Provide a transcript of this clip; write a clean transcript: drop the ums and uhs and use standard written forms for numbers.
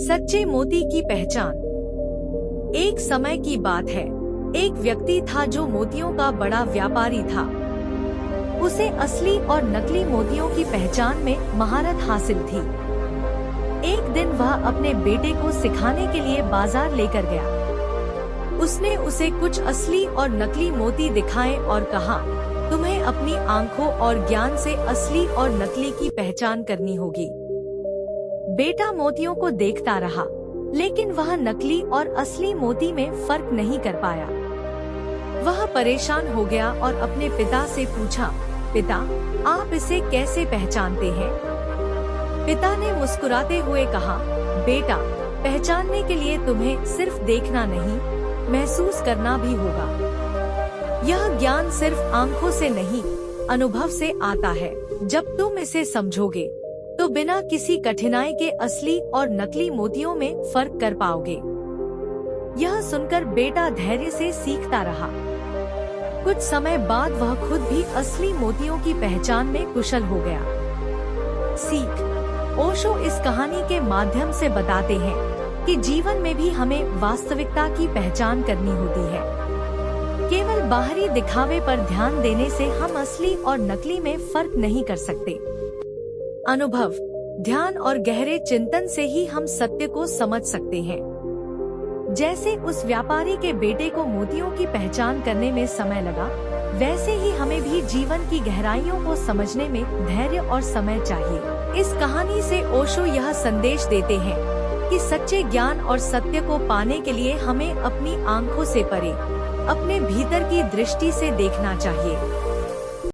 सच्चे मोती की पहचान। एक समय की बात है, एक व्यक्ति था जो मोतियों का बड़ा व्यापारी था। उसे असली और नकली मोतियों की पहचान में महारत हासिल थी। एक दिन वह अपने बेटे को सिखाने के लिए बाजार लेकर गया। उसने उसे कुछ असली और नकली मोती दिखाए और कहा, तुम्हें अपनी आंखों और ज्ञान से असली और नकली की पहचान करनी होगी। बेटा मोतियों को देखता रहा, लेकिन वह नकली और असली मोती में फर्क नहीं कर पाया। वह परेशान हो गया और अपने पिता से पूछा, पिता, आप इसे कैसे पहचानते हैं? पिता ने मुस्कुराते हुए कहा, बेटा, पहचानने के लिए तुम्हें सिर्फ देखना नहीं, महसूस करना भी होगा। यह ज्ञान सिर्फ आंखों से नहीं, अनुभव से आता है। जब तुम इसे समझोगे, तो बिना किसी कठिनाई के असली और नकली मोतियों में फर्क कर पाओगे। यह सुनकर बेटा धैर्य से सीखता रहा। कुछ समय बाद वह खुद भी असली मोतियों की पहचान में कुशल हो गया। सीख। ओशो इस कहानी के माध्यम से बताते हैं कि जीवन में भी हमें वास्तविकता की पहचान करनी होती है। केवल बाहरी दिखावे पर ध्यान देने से हम असली और नकली में फर्क नहीं कर सकते। अनुभव, ध्यान और गहरे चिंतन से ही हम सत्य को समझ सकते हैं। जैसे उस व्यापारी के बेटे को मोतियों की पहचान करने में समय लगा, वैसे ही हमें भी जीवन की गहराइयों को समझने में धैर्य और समय चाहिए। इस कहानी से ओशो यह संदेश देते हैं कि सच्चे ज्ञान और सत्य को पाने के लिए हमें अपनी आंखों से परे, अपने भीतर की दृष्टि से देखना चाहिए।